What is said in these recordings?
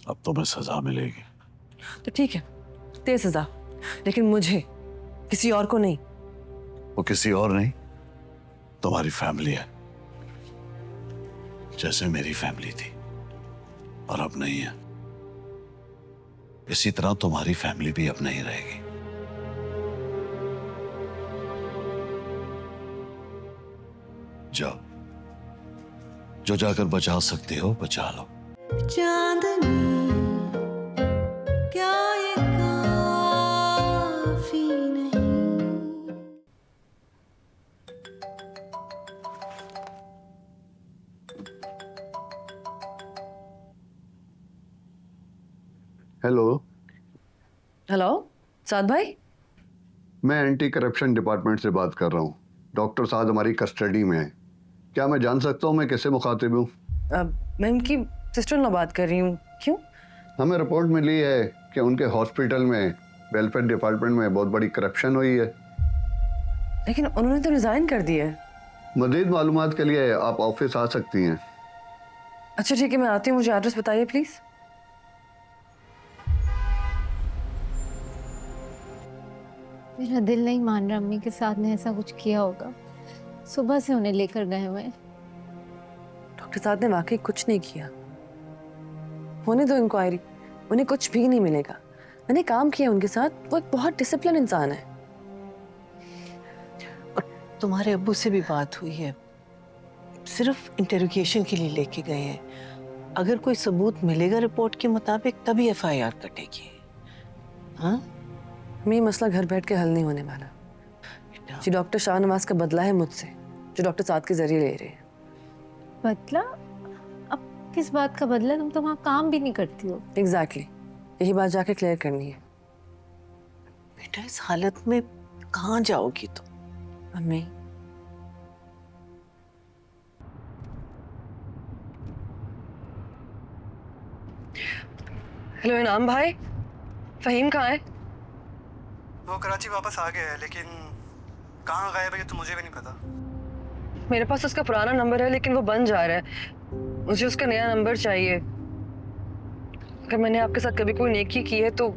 अब तुम्हें सजा मिलेगी। तो ठीक है, दे सजा, लेकिन मुझे, किसी और को नहीं। वो किसी और नहीं, तुम्हारी फैमिली है, जैसे मेरी फैमिली थी और अब नहीं है। इसी तरह तुम्हारी फैमिली भी अब नहीं रहेगी। जाओ, जो जाकर बचा सकते हो बचा लो। चांदनी क्या ये काफी नहीं। हेलो, हेलो साद भाई। मैं एंटी करप्शन डिपार्टमेंट से बात कर रहा हूँ। डॉक्टर साहब हमारी कस्टडी में है। क्या मैं जान सकता हूँ मैं किससे मुखातिब हूँ? मैं उनकी सिस्टर इन लॉ बात कर रही हूँ। क्यों? हमें रिपोर्ट मिली है कि उनके हॉस्पिटल में वेलफेयर डिपार्टमेंट में बहुत बड़ी करप्शन हुई है। लेकिन उन्होंने तो रिजाइन कर दिया है। मज़ीद मालूमात के लिए आप ऑफिस आ सकती हैं। अच्छा ठीक है, मैं आती हूँ, मुझे एड्रेस बताइए प्लीज। मेरा दिल नहीं मान रहा अम्मी के साथ ने ऐसा कुछ किया होगा। सुबह से उन्हें लेकर गए हुए हैं। डॉक्टर साहब ने वाकई कुछ नहीं किया। होने दो इंक्वायरी, उन्हें कुछ भी नहीं मिलेगा। मैंने काम किया उनके साथ, वो एक बहुत डिसिप्लिन इंसान है। और तुम्हारे अब्बू से भी बात हुई है, सिर्फ इंटेरोगेशन के लिए लेके गए हैं। अगर कोई सबूत मिलेगा रिपोर्ट के मुताबिक तभी एफआईआर कटेगी। हाँ, ये मसला घर बैठ के हल नहीं होने वाला। जी डॉक्टर शाहनवाज का बदला है मुझसे, जो डॉक्टर साद के जरिए ले रहे हैं। बदला? अब किस बात का बदला? तुम तो वहाँ काम भी नहीं करती हो। एग्जैक्टली, यही बात जाके क्लियर करनी है। बेटा इस हालत में कहाँ जाओगी तुम? अम्मी, हेलो इनाम भाई, फहीम कहाँ है? वो कराची वापस आ गया है, लेकिन कहाँ गायब है ये तो मुझे भी नहीं पता। मेरे पास उसका पुराना नंबर है लेकिन वो बंद जा रहा है। मुझे उसका नया नंबर चाहिए। अगर मैंने आपके साथ कभी कोई नेकी की है तो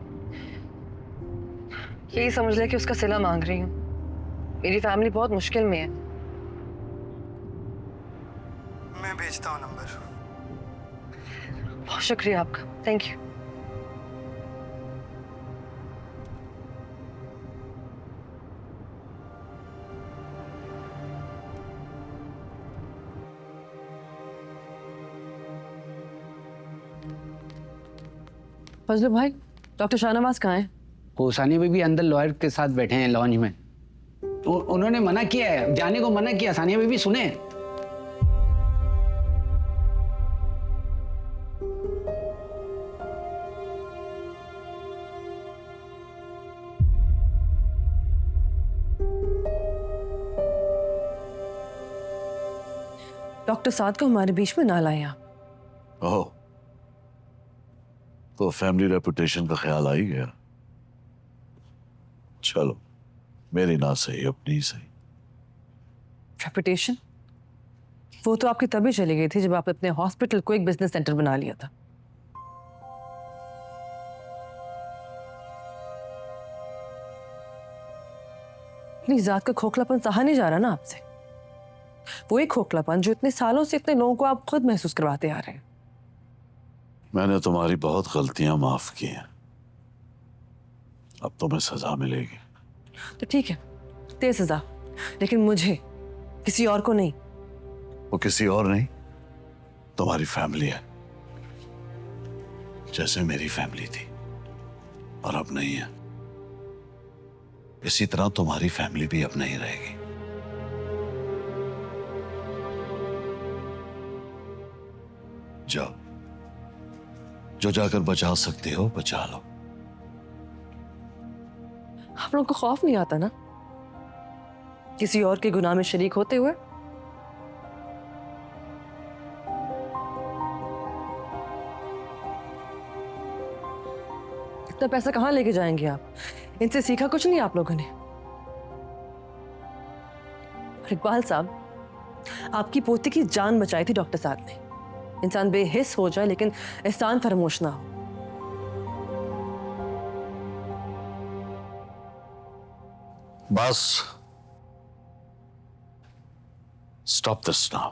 यही समझ ले कि उसका सिला मांग रही हूँ। मेरी फैमिली बहुत मुश्किल में है। मैं भेजता हूँ नंबर। बहुत शुक्रिया आपका, थैंक यू। फजलू भाई, डॉक्टर शाहनवाज कहाँ है? वो सानिया बीबी अंदर लॉयर के साथ बैठे हैं लॉन्ज में। उन्होंने मना किया है, जाने को मना किया। सानिया बीबी सुने। डॉक्टर साद को हमारे बीच में ना लाए आप। ओह, तो फैमिली रेपुटेशन का ख्याल आ ही गया। चलो, मेरी ना सही अपनी सही। रेपुटेशन? वो तो आपकी तभी चली गई थी जब आपने अपने हॉस्पिटल को एक बिजनेस सेंटर बना लिया था। अपनी जात का खोखलापन सहा नहीं जा रहा ना आपसे। वो एक खोखलापन जो इतने सालों से इतने लोगों को आप खुद महसूस करवाते आ रहे हैं। मैंने तुम्हारी बहुत गलतियां माफ की हैं, अब तुम्हें सजा मिलेगी। तो ठीक है, दे सजा, लेकिन मुझे, किसी और को नहीं। वो किसी और नहीं, तुम्हारी फैमिली है, जैसे मेरी फैमिली थी और अब नहीं है। इसी तरह तुम्हारी फैमिली भी अब नहीं रहेगी। जाओ, जो जाकर बचा सकते हो बचा लो। आप लोगों को खौफ नहीं आता ना किसी और के गुनाह में शरीक होते हुए? इतना पैसा कहां लेके जाएंगे आप? इनसे सीखा कुछ नहीं आप लोगों ने? और इकबाल साहब, आपकी पोती की जान बचाई थी डॉक्टर साहब ने। इंसान बेहिस हो जाए लेकिन एहसान फरामोश ना हो। बस, stop this now.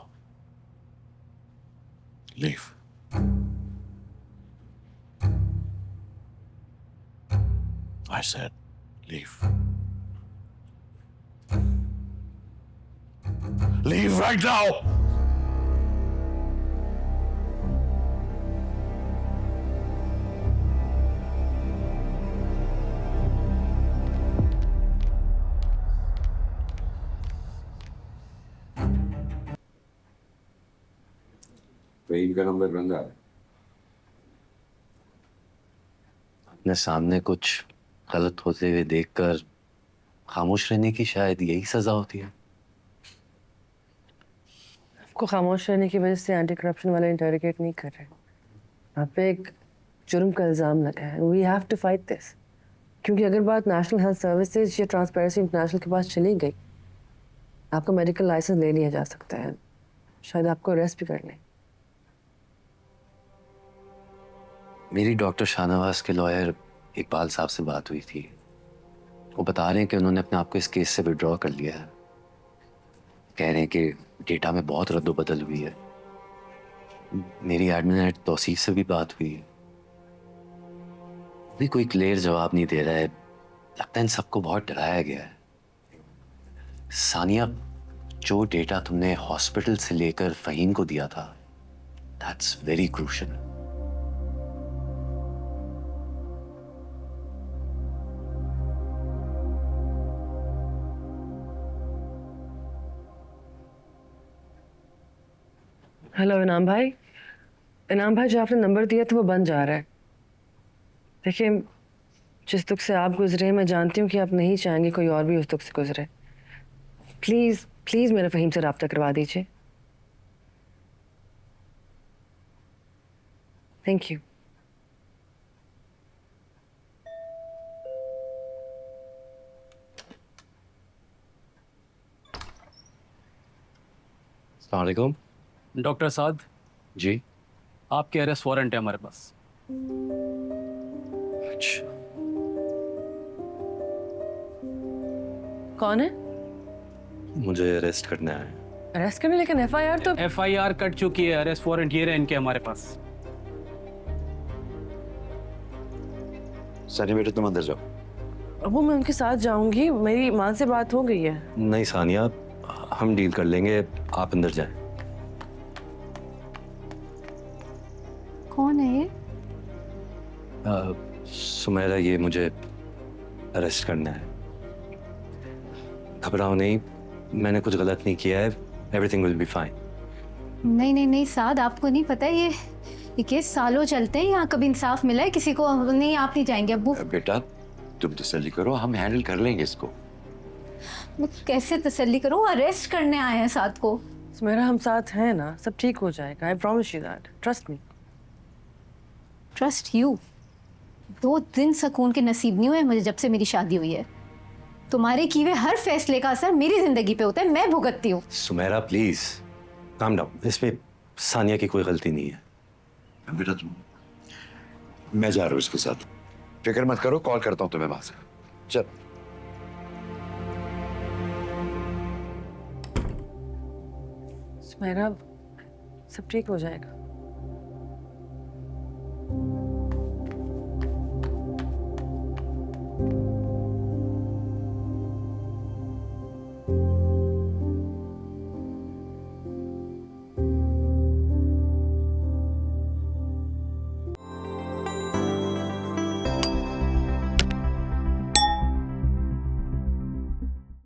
Leave. I said, leave. Leave right now! Train का नंबर बन रहा है। अपने सामने कुछ गलत होते हुए देखकर खामोश रहने की शायद यही सजा होती है। आपको खामोश रहने की वजह से एंटी करप्शन वाले इंटरोगेट नहीं कर रहे। आप पे एक जुर्म का इल्ज़ाम लगा है। We have to fight this, क्योंकि अगर बात नेशनल हेल्थ सर्विसेज या ट्रांसपेरेंसी इंटरनेशनल के पास चली गई, आपका मेडिकल लाइसेंस ले लिया जा सकता है, शायद आपको अरेस्ट भी कर लें। मेरी डॉक्टर शाहनवाज के लॉयर इकबाल साहब से बात हुई थी। वो बता रहे हैं कि उन्होंने अपने आप को इस केस से विड्रॉ कर लिया है। कह रहे हैं कि डेटा में बहुत रद्दोबदल हुई है। मेरी एडमिन हेड तौसीफ से भी बात हुई है, भी कोई क्लियर जवाब नहीं दे रहा है। लगता है इन सबको बहुत डराया गया है। सानिया, जो डेटा तुमने हॉस्पिटल से लेकर फहीम को दिया था, दैट्स वेरी क्रूशियल। हेलो इनाम भाई। इनाम भाई, जो आपने नंबर दिया था वो बंद जा रहा है। देखिए, जिस दुख से आप गुजरे, मैं जानती हूँ कि आप नहीं चाहेंगे कोई और भी उस दुख से गुजरे। प्लीज़ प्लीज़ मेरे फहीम से रब्ता करवा दीजिए। Thank you. अस्सलाम वालेकुम। डॉक्टर साद, जी। आपके अरेस्ट वारंट है हमारे पास। अच्छा, कौन है? मुझे अरेस्ट करना है। अरेस्ट करने? लेकिन एफआईआर तो एफआईआर कट चुकी है, अरेस्ट वारंट ये रहे इनके हमारे पास। सानिया बेटा, तुम अंदर जाओ। अबू, मैं उनके साथ जाऊंगी। मेरी माँ से बात हो गई है। नहीं सानिया, हम डील कर लेंगे, आप अंदर जाएं। कौन है ये? सुमेरा, ये मुझे अरेस्ट करना है। घबराओ नहीं, मैंने कुछ गलत नहीं किया है। Everything will be fine. नहीं नहीं नहीं साद, आपको नहीं पता ये केस सालों चलते हैं। यहाँ कभी इंसाफ मिला है किसी को? नहीं, आप नहीं जाएंगे अब्बू। बेटा तुम तसल्ली करो, हम हैंडल कर लेंगे इसको। मैं कैसे तसल्ली करूँ? अरेस्ट करने आए हैं साद को। मेरा हम साथ हैं ना, सब ठीक हो जाएगा। I promise you that, trust me. Trust you? 2 दिन सुकून के नसीब नहीं हुए मुझे जब से मेरी शादी हुई है। तुम्हारे किए हुए हर फैसले का असर मेरी जिंदगी पे होता है, मैं भुगतती हूँ। सुमेरा प्लीज काम डाउन, इसमें सानिया की कोई गलती नहीं है। बेटा तुम, मैं जा रहा हूँ इसके साथ, फिक्र मत करो, कॉल करता हूँ तुम्हें वहां से। चल। मेरा सब ठीक हो जाएगा।